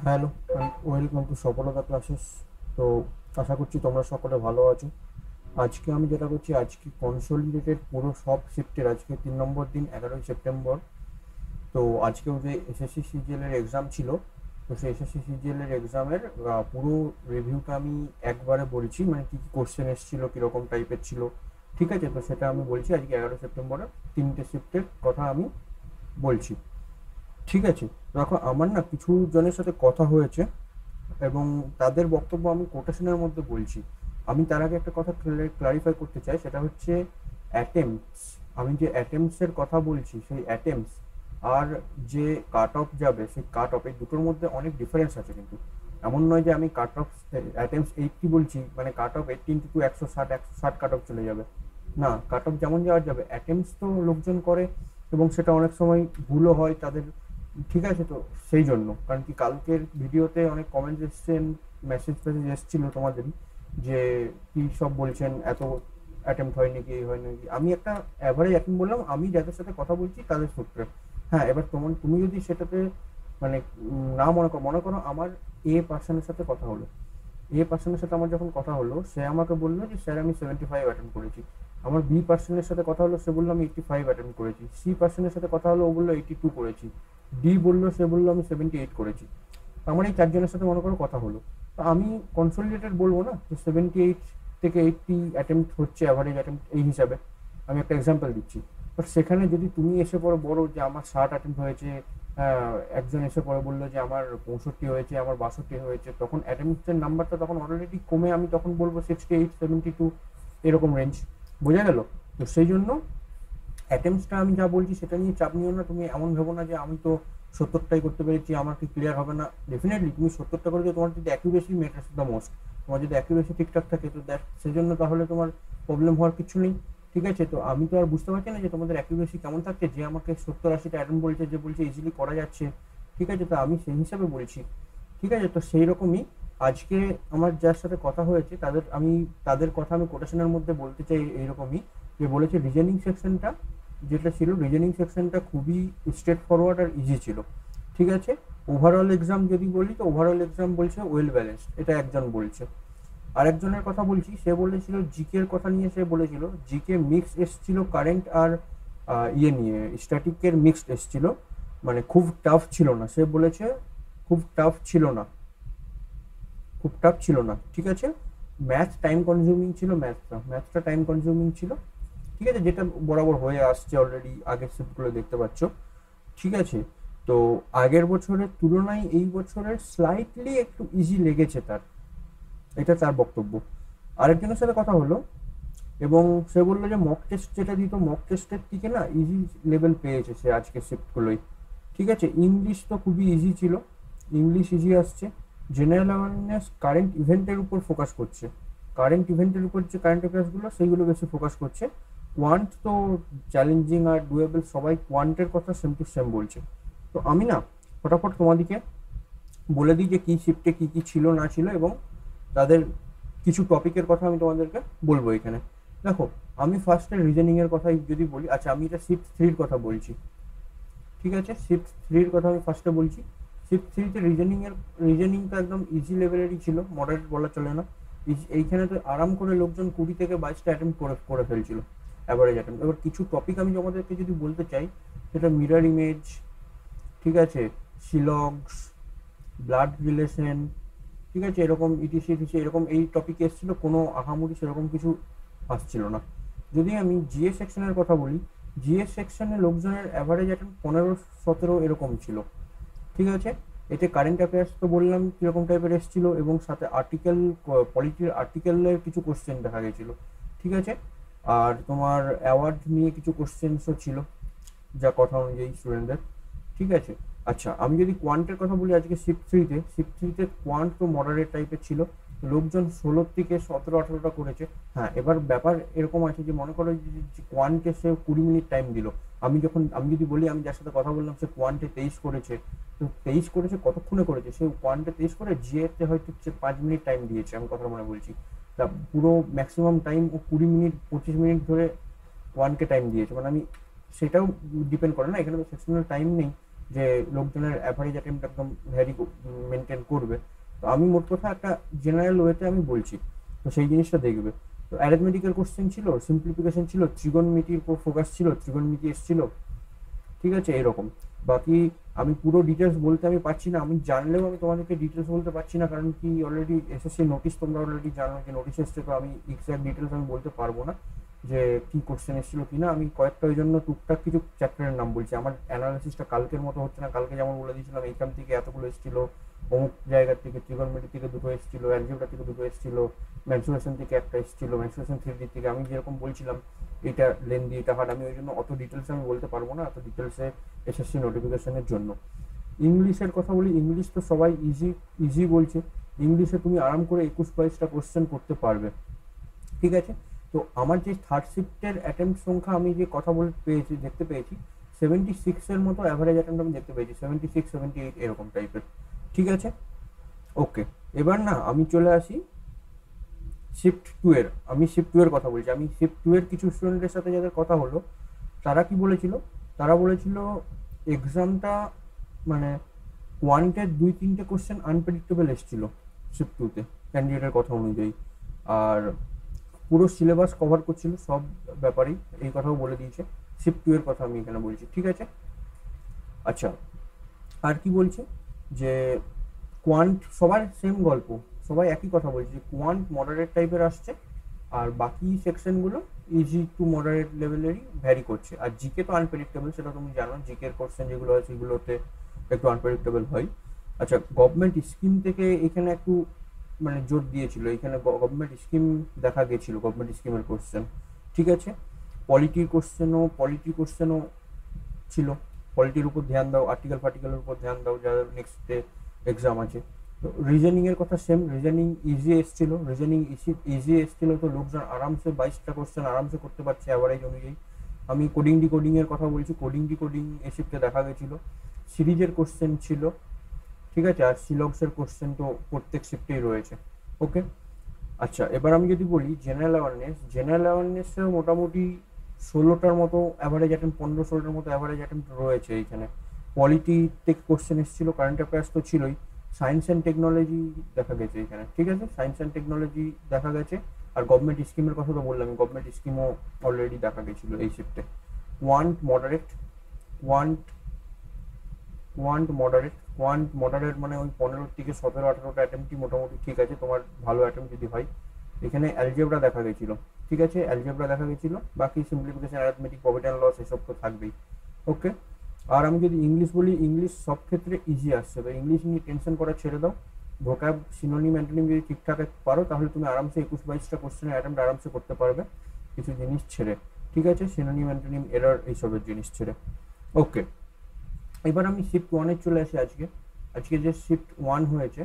Hello and welcome to সফলতা classes. তো আশা করছি তোমরা সকলে ভালো আছো। আজকে আমি যেটা করছি, আজকে কনসোলিডেটেড পুরো সব শিফটের আজকে 3 নম্বর দিন, 11ই সেপ্টেম্বর। তো আজকেও যে এসএসসি সিজিএল এর এক্সাম ছিল, তো সেই এসএসসি সিজিএল এর এক্সামের পুরো রিভিউটা আমি একবারে বলছি, মানে কী কী কোশ্চেন এসেছিলো, কীরকম টাইপের ছিল। ঠিক আছে, তো সেটা আমি বলছি আজকে 11 সেপ্টেম্বরের 3টে শিফটের কথা আমি বলছি। ঠিক আছে, দেখো আমার না কিছু জনের সাথে কথা হয়েছে এবং তাদের বক্তব্য আমি কোটেশনের মধ্যে বলছি। আমি তার আগে একটা কথা ক্লারিফাই করতে চাই, সেটা হচ্ছে অ্যাটেম্পটস। আমি যে অ্যাটেম্পটসের কথা বলছি, সেই অ্যাটেম্পটস আর যে কাট অফ যাবে, সেই কাট অফ, এই দুটোর মধ্যে অনেক ডিফারেন্স আছে। কিন্তু এমন নয় যে আমি কাট অফ অ্যাটেম্পটস 80 বলছি মানে কাট অফ 80 × 160 কাট অফ চলে যাবে। না, কাট অফ যেমন যাওয়া যাবে, অ্যাটেম্পটস তো লোকজন করে এবং সেটা অনেক সময় ভুলও হয় তাদের। ঠিক আছে, তো সেই জন্য, কারণ কি কালকের ভিডিওতে অনেক কমেন্ট এসছেন, মেসেজ ফেসেজ এসেছিল তোমাদেরই, যে কি সব বলছেন, এত অ্যাটেম্প্ট হয় নাকি, এই হয় নাকি। আমি একটা অ্যাভারেজ অ্যাটেম্প্ট বললাম, আমি যাদের সাথে কথা বলছি তাদের সূত্রে। হ্যাঁ, এবার তুমি যদি সেটাতে মানে না মনে করো আমার পার্সনের সাথে কথা হলো। পার্সনের সাথে আমার যখন কথা হলো, সে আমাকে বললো যে স্যার আমি 75 অ্যাটেম্প করেছি। আমার পার্সনের সাথে কথা হলো, সে বললো আমি 85 অ্যাটেম্প করেছি। পার্সনের সাথে কথা হলো, ও বললো 82 করেছি। বললো, সে বললো আমি 78 করেছি। আমার এই চারজনের সাথে মনে করো কথা হলো। তো আমি কনসোলিডেটেড বলবো না যে 78 থেকে 80 অ্যাটেম্প হচ্ছে অ্যাভারেজ অ্যাটেম্প এই হিসাবে। আমি একটা এক্সাম্পল দিচ্ছি। বাট সেখানে যদি তুমি এসে পড়ো বড় যে আমার 60 অ্যাটেম্প হয়েছে, একজন এসে পরে বললো যে আমার 65 হয়েছে, আমার 62 হয়েছে, তখন অ্যাটেম্পটের নাম্বারটা তখন অলরেডি কমে আমি তখন বলবো 68, 72 এরকম রেঞ্জ। বোঝা গেল? তো সেই জন্য অ্যাটেম্পটসটা আমি যা বলছি সেটা নিয়ে চাপ নিও না। তুমি এমন ভেবো না যে আমি তো 70টাই করতে পেরেছি, আমার কি ক্লিয়ার হবে না। ডেফিনেটলি তুমি 70টা করেছো, তোমার যদি অ্যাকিউরেসি ম্যাটার্স দ্য মোস্ট। তোমার যদি অ্যাকিউরেসি ঠিকঠাক থাকে তো দেখ, সেজন্য তাহলে তোমার প্রবলেম হওয়ার কিছু নেই। ঠিক আছে, তো আমি তো আর বুঝতে পারছি না যে তোমাদের অ্যাকিউরেসি কেমন থাকছে, যে আমাকে 70-80টা অ্যাটেম্প বলছে, যে বলছে ইজিলি করা যাচ্ছে। ঠিক আছে, তো আমি সেই হিসাবে বলছি। ঠিক আছে, তো সেই রকমই আজকে আমার যার সাথে কথা হয়েছে তাদের কথা আমি কোটেশনের মধ্যে বলতে চাই এইরকমই, যে বলেছে রিজনিং সেকশনটা যেটা ছিল, রিজনিং সেকশনটা খুবই স্ট্রেট ফরওয়ার্ড আর ইজি ছিল। ঠিক আছে, ওভারঅল এক্সাম যদি বলি, তো ওভারঅল এক্সাম বলছে ওয়েল ব্যালেন্সড, এটা একজন বলছে। আরেকজনের কথা বলছি, সে বলেছিল জিকে এর কথা নিয়ে, সে বলেছিল জিকে মিক্স এসছিল কারেন্ট আর নিয়ে স্ট্যাটিকের মিক্সড এসছিল, মানে খুব টাফ ছিল না। সে বলেছে খুব টাফ ছিল না, খুব টাফ ছিল না। ঠিক আছে, ম্যাথ টাইম কনজিউমিং ছিল, ম্যাথটা টাইম কনজিউমিং ছিল। ঠিক আছে, যেটা বরাবর হয়ে আসছে, অলরেডি আগের শিফটগুলো দেখতে পাচ্ছ। ঠিক আছে, তো আগের বছরের তুলনায় এই বছরের স্লাইটলি একটু ইজি লেগেছে তার, এটা তার বক্তব্য। আরেকজনের সাথে কথা হলো এবং সে বললো যে মক টেস্ট যেটা দিত, মক টেস্টের থেকে না ইজি লেভেল পেয়েছে সে আজকের শিফটগুলোই। ঠিক আছে, ইংলিশ তো খুবই ইজি ছিল, ইংলিশ ইজি আসছে। জেনারেল অ্যাওয়ারনেস কারেন্ট ইভেন্টের উপর ফোকাস করছে, কারেন্ট ইভেন্টের উপর যে কারেন্ট অ্যাফেয়ার্সগুলো সেইগুলো বেশি ফোকাস করছে। কোয়ান্ট তো চ্যালেঞ্জিং আর ডুয়েবল, সবাই কোয়ান্টের কথা সেম টু সেম বলছে। তো আমি না ফটাফট তোমাদেরকে বলে দিই যে কী শিফটে কী কী ছিল না ছিল, এবং তাদের কিছু টপিকের কথা আমি তোমাদেরকে বলবো এখানে। দেখো, আমি ফার্স্টে রিজনিং এর কথাই যদি বলি, আচ্ছা আমি এটা শিফট 3-র কথা বলছি। ঠিক আছে, শিফট 3-র কথা আমি ফার্স্টে বলছি। শিফট 3-তে রিজনিংটা একদম ইজি লেভেলেরই ছিল, মডারেট বলা চলে না। এইখানে তো আরাম করে লোকজন 20 থেকে 22টা অ্যাটেম্প করে করে ফেলছিল, অ্যাভারেজ অ্যাটেম্প। এবার কিছু টপিক আমি তোমাদেরকে যদি বলতে চাই, সেটা মিরর ইমেজ, ঠিক আছে, শিলংস, ব্লাড রিলেশন, ঠিক আছে, এরকম ইটিসি ইটিসি এরকম এই টপিক এসেছিল, কোনো আহামরি সেরকম কিছু আসছিল না। যদি আমি জিএস সেকশনের কথা বলি, জিএস সেকশনে লোকজনের অ্যাভারেজ অ্যাটেম্প 15-17 এরকম ছিল। ঠিক আছে, এতে কারেন্ট অ্যাফেয়ার্স তো বললাম কীরকম টাইপের এসেছিল, এবং সাথে আর্টিকেল, পলিটির আর্টিকেলের কিছু কোশ্চেন দেখা গেছিলো। ঠিক আছে, আর তোমার অ্যাওয়ার্ড নিয়ে কিছু কোশ্চেন্সও ছিল, যা কথা অনুযায়ী স্টুডেন্টদের। ঠিক আছে, আচ্ছা আমি যদি কোয়ান্টের কথা বলি, আজকে শিফট 3-তে কোয়ান্ট তো মডারেট টাইপের ছিল, লোকজন 16 থেকে 17-18টা করেছে। হ্যাঁ, এবার ব্যাপার এরকম আছে যে মনে করো যে কোয়ান্টে সে 20 মিনিট টাইম দিল। আমি যদি বলি, আমি যার সাথে কথা বললাম সে কোয়ান্টে 23 করেছে, তো 23 করেছে কতক্ষণে করেছে, সে কোয়ান্টে 23 করে, জিএতে হয়তো সে 5 মিনিট টাইম দিয়েছে, আমি কথা মনে বলছি। তা পুরো ম্যাক্সিমাম টাইম ও 20 মিনিট 25 মিনিট ধরে ওয়ানকে টাইম দিয়েছে। মানে আমি, সেটাও ডিপেন্ড করে না, এখানে তো সেকশনাল টাইম নেই, যে লোকজনের অ্যাভারেজ অ্যাটেম্প একদম ভ্যারি মেনটেন করবে। তো আমি মোট কথা একটা জেনারেল ওয়েতে আমি বলছি, তো সেই জিনিসটা দেখবে। তো অ্যারিথমেটিক্যাল কোশ্চেন ছিল, সিম্পলিফিকেশন ছিল, ত্রিগোণমিতির উপর ফোকাস ছিল, ত্রিগোণমিতি এসেছিল, ঠিক আছে এরকম। বাকি আমি পুরো ডিটেলস বলতে আমি পারছি না, আমি জানলেও আমি তোমাদেরকে ডিটেলস বলতে পারছি না, কারণ কি অলরেডি এসএসসি নোটিশ তোমরা অলরেডি জানো যে নোটিশ এসছে, তো আমি এক্সাক্ট ডিটেলস আমি বলতে পারবো না যে কি কোশ্চেন এসেছিল কি না। আমি কয়েকটা ওই জন্য টুকটাক কিছু চ্যাপ্টারের নাম বলছি। আমার অ্যানালাইসিসটা কালকের মতো হচ্ছে না, কালকে যেমন বলে দিয়েছিলাম এইখান থেকে এতগুলো এসেছিল, অমুক জায়গার থেকে ট্রিগোনমেট্রি থেকে দুটো এসেছিল, অ্যালজেব্রা থেকে দুটো এসেছিল, মেনসুরেশন থেকে একটা এসেছিল, মেনসুরেশন থিওরি থেকে আমি যেরকম বলছিলাম এটা লেন্দি এটা হার্ড, আমি ওই জন্য অত ডিটেলসে আমি বলতে পারবো না, অত ডিটেলসে এসএসসি নোটিফিকেশনের জন্য। ইংলিশের কথা বলি, ইংলিশ তো সবাই ইজি ইজি বলছে, ইংলিশে তুমি আরাম করে 21-22টা কোশ্চেন করতে পারবে, ঠিক আছে। তো আমার যে থার্ড শিফটের অ্যাটেম্প সংখ্যা আমি যে কথা বলে পেয়েছি, দেখতে পেয়েছি 76-এর মতো অ্যাভারেজ অ্যাটেম্প আমি দেখতে পেয়েছি, 76-78 এরকম টাইপের, ঠিক আছে। ওকে, এবার না আমি চলে আসি শিফট টু এর। আমি শিফট টু এর কথা বলছি। আমি শিফট টু এর কিছু স্টুডেন্টের সাথে যাদের কথা হলো, তারা কি বলেছিল, তারা বলেছিল এক্সামটা মানে কোয়ান্টের 2-3টে কোশ্চেন আনপ্রেডিক্টেবল এসেছিল শিফট টুতে ক্যান্ডিডেটের কথা অনুযায়ী, আর পুরো সিলেবাস কভার করছিল সব ব্যাপারেই, এই কথাও বলে দিয়েছে। শিফট টু এর কথা আমি এখানে বলছি, ঠিক আছে। আচ্ছা, আর কি বলছে যে কোয়ান্ট সবার সেম গল্প, সবাই একই কথা বলছে, কোয়ান্ট মডারেট টাইপের আসছে, আর বাকি সেকশনগুলো ইজি টু মডারেট লেভেলেরই ভ্যারি করছে। আর জিকে তো আনপ্রেডিক্টেবল, সেটা তুমি জানো, জিকে এর কোশ্চেন যেগুলো আছে সেগুলোতে একটু আনপ্রেডিক্টেবল হয়। আচ্ছা, গভর্নমেন্ট স্কিম থেকে এখানে একটু মানে জোর দিয়েছিল, এখানে গভর্নমেন্ট স্কিম দেখা গেছিল, গভর্নমেন্ট স্কিমের কোশ্চেন, ঠিক আছে। পলিটির কোশ্চেনও ছিল, পলিটির উপর ধ্যান দাও, আর্টিকেল ফার্টিকেলের উপর ধ্যান দাও যাদের নেক্সট ডে এক্সাম আছে। তো রিজনিং এর কথা সেম, রিজনিং ইজি এসেছিল, ইজি এসেছিল, তো লোকজন আরামসে 22টা কোশ্চেন আরামসে করতে পারছে অ্যাভারেজ অনুযায়ী। আমি কোডিং ডিকোডিং এর কথা বলছি, কোডিং ডিকোডিং এ শিফটে দেখা গেছিল, সিরিজের কোশ্চেন ছিল, ঠিক আছে। আর সিলক্সের কোশ্চেন তো প্রত্যেক শিফটেই রয়েছে, ওকে। আচ্ছা, এবার আমি যদি বলি জেনারেল অ্যাওয়ারনেসেও মোটামুটি 16টার মতো অ্যাভারেজ অ্যাটেম্প, 15-16টার মতো অ্যাভারেজ অ্যাটেম্প রয়েছে এইখানে। পলিটি থেকে কোশ্চেন এসেছিল, কারেন্ট অ্যাফেয়ার্স তো ছিলই, সায়েন্স অ্যান্ড টেকনোলজি দেখা গেছে এখানে, ঠিক আছে, সায়েন্স অ্যান্ড টেকনোলজি দেখা গেছে। আর গভর্নমেন্ট স্কিমের কথা তো বললাম, গভর্নমেন্ট স্কিমও অলরেডি দেখা গেছিলো এই শিফটে। Quant moderate, quant quant moderate মানে ওই 15 থেকে 17-18টা অ্যাটেম্পটই মোটামুটি ঠিক আছে, তোমার ভালো অ্যাটেম্প যদি হয়। এখানে অ্যালজেব্রা দেখা গেছিল, ঠিক আছে, অ্যালজেব্রা দেখা গেছিল, বাকি simplification, arithmetic, profit and loss এসব তো থাকবেই, ওকে। আর আমি যদি ইংলিশ বলি, ইংলিশ সব ক্ষেত্রে ইজি আসছে, তো ইংলিশ নিয়ে টেনশন করা ছেড়ে দাও। ভোকাব, সিনোনিম, অ্যান্টোনিম যদি ঠিকঠাক পারো, তাহলে তুমি আরামসে 21-22টা কোশ্চেনের অ্যাটেম্প আরামসে করতে পারবে, কিছু জিনিস ছেড়ে, ঠিক আছে, সিনোনিম, অ্যান্টোনিম, এরর এইসবের জিনিস ছেড়ে, ওকে। এবার আমি শিফট ওয়ানে চলে আসি। আজকে যে শিফট ওয়ান হয়েছে,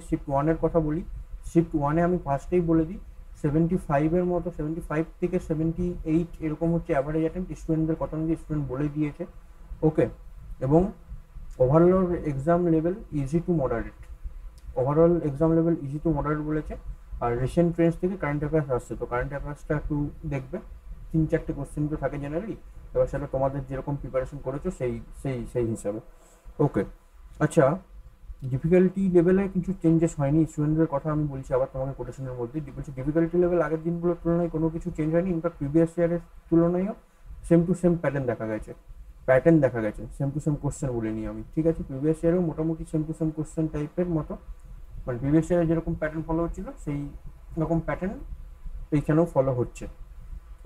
শিফট ওয়ানের কথা বলি। শিফট ওয়ানে আমি ফার্স্টেই বলে দিই, 75-এর মতো, 75 থেকে 78 এরকম হচ্ছে অ্যাভারেজ অ্যাটেম্প, স্টুডেন্টদের কথা অনুযায়ী স্টুডেন্ট বলে দিয়েছে, ওকে। এবং overall exam level easy to moderate বলেছে। আর রিসেন্ট ট্রেন্ডস থেকে কারেন্ট অ্যাফেয়ার্স আসছে, তো কারেন্ট অ্যাফেয়ার্সটা একটু দেখবে, 3-4টে কোশ্চেন তো থাকে জেনারেলি, এবার সেটা তোমাদের যেরকম প্রিপারেশন করেছো সেই সেই সেই হিসাবে, ওকে। আচ্ছা, ডিফিকাল্টি লেভেলে কিছু চেঞ্জেস হয়নি, স্টুডেন্টদের কথা আমি বলছি আবার তোমাকে কোটেশনের মধ্যে বলছি, ডিফিকাল্টি লেভেল আগের দিনগুলোর তুলনায় কোনো কিছু চেঞ্জ হয়নি, ইনফ্যাক্ট প্রিভিয়াস ইয়ারের তুলনায়ও সেম টু সেম প্যাটার্ন দেখা গেছে, সেম টু সেম কোশ্চেন বলিনি আমি, ঠিক আছে। প্রিভিয়াস ইয়ারেও মোটামুটি সেম টু সেম কোশ্চেন টাইপের মতো, মানে প্রিভিয়াস ইয়ারে যেরকম প্যাটার্ন ফলো হচ্ছিল সেই রকম প্যাটার্ন এইখানেও ফলো হচ্ছে,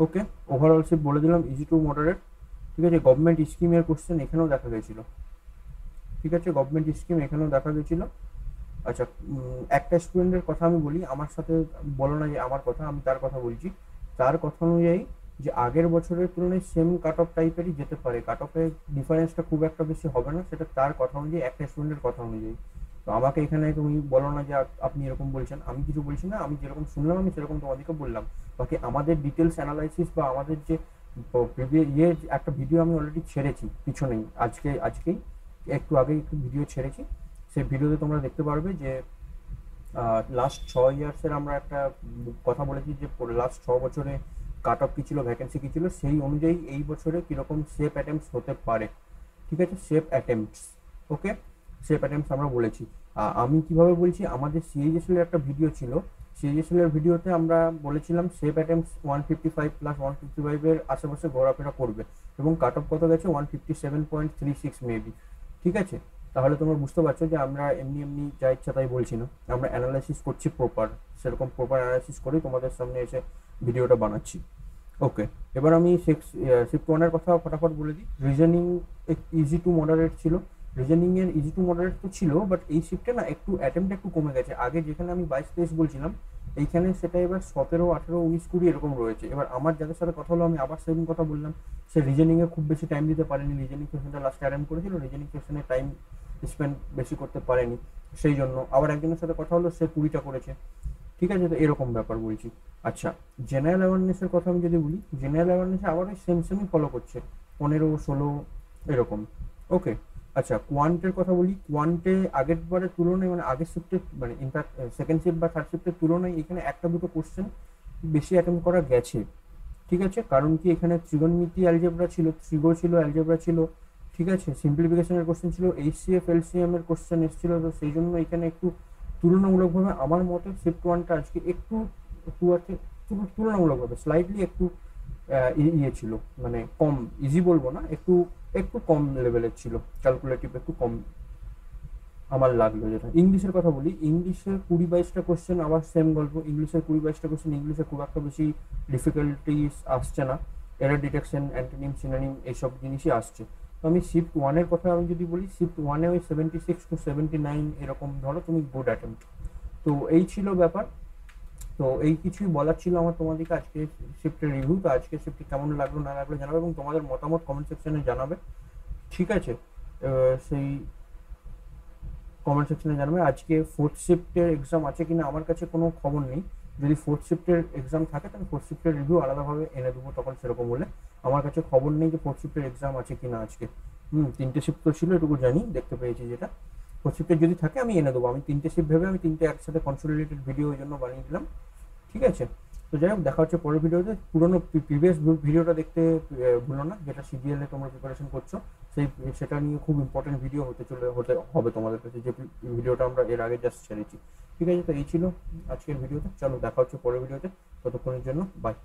ওকে। ওভারঅল সে বলে দিলাম ইজি টু মডারেট, ঠিক আছে। গভর্নমেন্ট স্কিমের কোশ্চেন এখানেও দেখা গেছিলো, ঠিক আছে, গভর্নমেন্ট স্কিম এখানেও দেখা গেছিলো। আচ্ছা, একটা স্টুডেন্টের কথা আমি বলি, আমার সাথে বলো না যে আমার কথা, আমি তার কথা বলছি। তার কথা অনুযায়ী যে আগের বছরের তুলনায় সেম কাট অফ টাইপেরই যেতে পারে, কাট অফের ডিফারেন্সটা খুব একটা বেশি হবে না, সেটা তার কথা অনুযায়ী, একটা স্টুডেন্টের কথা অনুযায়ী। তো আমাকে এখানে তুমি বলো না যে আপনি এরকম বলছেন, আমি কিছু বলছি না, আমি যেরকম শুনলাম আমি সেরকম তোমাদেরকে বললাম। বাকি আমাদের ডিটেলস অ্যানালাইসিস বা আমাদের যে প্রিভিয়াস একটা ভিডিও আমি অলরেডি ছেড়েছি পিছনেই, আজকেই একটু আগে একটু ভিডিও ছেড়েছি, সেই ভিডিওতে তোমরা দেখতে পারবে যে লাস্ট 6 ইয়ার্সের আমরা একটা কথা বলেছি যে লাস্ট 6 বছরে কাট অফ কী ছিল, ভ্যাকেন্সি কী ছিল, সেই অনুযায়ী এই বছরে কীরকম সেফ অ্যাটেম্পটস হতে পারে। ঠিক আছে, সেফ অ্যাটেম্পটস, ওকে, সেফ অ্যাটেম্পটস আমরা বলেছি। আমি কিভাবে বলছি, আমাদের সিএইচএসএল এর একটা ভিডিও ছিল, সিএইচএসএল এর ভিডিওতে আমরা বলেছিলাম সেফ অ্যাটেম্পটস 155 প্লাস 155 এর আশেপাশে ঘোরাফেরা করবে, এবং কাট অফ কত গেছে 157.36 মেবি। ঠিক আছে, তাহলে তোমরা বুঝতে পারছো যে আমরা এমনি এমনি যা ইচ্ছা তাই বলছি না, আমরা অ্যানালাইসিস করছি প্রপার, সেরকম প্রপার অ্যানালাইসিস করেই তোমাদের সামনে এসে ভিডিওটা বানাচ্ছি। ওকে, এবার আমি শিফট ওয়ানের কথা ফটাফট বলে দিই। রিজনিং ইজি টু মডারেট ছিল, রিজনিং এর ইজি টু মডারেট তো ছিল, বাট এই শিফটে না একটু অ্যাটেম্পট একটু কমে গেছে। আগে যেখানে আমি 22-23 বলছিলাম, এইখানে সেটা এবার 17, 18, 19, 20 এরকম রয়েছে। এবার আমার যাদের সাথে কথা হলো, আমি আবার সেদিন কথা বললাম, সে রিজনিংয়ে খুব বেশি টাইম দিতে পারেনি, রিজনিং সেশনটা লাস্টে অ্যাটেম্প করেছিল, রিজনিং সেশনে টাইম স্পেন্ড বেশি করতে পারেনি, সেই জন্য। আবার একজনের সাথে কথা হলো, সে 20টা করেছে। ঠিক আছে, তো এরকম ব্যাপার বলছি। আচ্ছা, জেনারেল অ্যাওয়ারনেসের কথা আমি যদি বলি, জেনারেল অ্যাওয়ারনেসে আবার ওই সেমই ফলো করছে, 15, 16 এরকম। ওকে, আচ্ছা কোয়ান্টের কথা বলি। কোয়ান্টে আগের বারের তুলনায়, মানে আগের শিফটে, মানে ইনফ্যাক্ট সেকেন্ড শিফট বা থার্ড শিফটের তুলনায় এখানে একটা দুটো কোশ্চেন বেশি অ্যাটেম্প করা গেছে। ঠিক আছে, কারণ কি এখানে ত্রিগোণমিতি অ্যালজেব্রা ছিল, ত্রিগো ছিল, অ্যালজেব্রা ছিল। ঠিক আছে, সিম্পলিফিকেশনের কোশ্চেন ছিল, এইচসিএফ এলসিএম এর কোশ্চেন এসেছিল, তো সেই জন্য এখানে একটু তুলনামূলকভাবে আমার মতে শিফট ওয়ানটা আজকে একটু তুলনামূলকভাবে স্লাইটলি একটু ইয়ে ছিল, মানে কম, ইজি বলবো না, একটু একটু কম লেভেলের ছিল, ক্যালকুলেটিভ একটু কম আমার লাগলো। যেটা ইংলিশের কথা বলি, ইংলিশে 20-22টা কোশ্চেন, আবার সেম গল্প, ইংলিশের 20-22টা কোশ্চেন, ইংলিশে খুব একটা বেশি ডিফিকাল্টিস আসছে না, এরর ডিটেকশন, অ্যান্টোনিম, সিনোনিম এইসব জিনিসই আসছে। তো আমি শিফট ওয়ানের কথা আমি যদি বলি, শিফট ওয়ানে ওই 76 to 79 এরকম ধরো তুমি গুড অ্যাটেম্প্ট। তো এই ছিল ব্যাপার। তো এই কিছুই বলার ছিল আমার তোমাদেরকে আজকে শিফটের রিভিউ। তো আজকে শিফটে কেমন লাগলো না লাগলো জানাবে, এবং তোমাদের মতামত কমেন্ট সেকশনে জানাবে। ঠিক আছে, সেই কমেন্ট সেকশনে জানাবে। আজকে ফোর্থ শিফটের এক্সাম আছে কিনা আমার কাছে কোনো খবর নেই, যদি ফোর্থ শিফটের এক্সাম থাকে তাহলে ফোর্থ শিফটের রিভিউ আলাদাভাবে এনে দেবো তখন, সেরকম হলে। আমার কাছে খবর নেই যে ফোর্থ শিফটের এক্সাম আছে কিনা আজকে। 3টে শিফট তো ছিল, এটুকু জানি, দেখতে পেয়েছি যেটা। ফোর্থ শিফটের যদি থাকে আমি এনে দেবো। আমি 3টে শিফট ভেবে আমি 3টে একসাথে কনসোলিডেটেড ভিডিও ওই জন্য বানিয়ে দিলাম। ঠিক আছে, তো যাই হোক, দেখা হচ্ছে পরের ভিডিওতে। পুরোনো প্রিভিয়াস ভিডিওটা দেখতে ভুলো না, যেটা সিজিএল এ তোমরা প্রিপারেশন করছো, সেটা নিয়ে খুব ইম্পর্টেন্ট ভিডিও হতে হবে তোমাদের কাছে, যে ভিডিওটা আমরা এর আগে জাস্ট ছেড়েছি। ঠিক আছে, তো এই ছিল আজকের ভিডিওতে। চলো দেখা হচ্ছে পরের ভিডিওতে, ততক্ষণের জন্য বাই।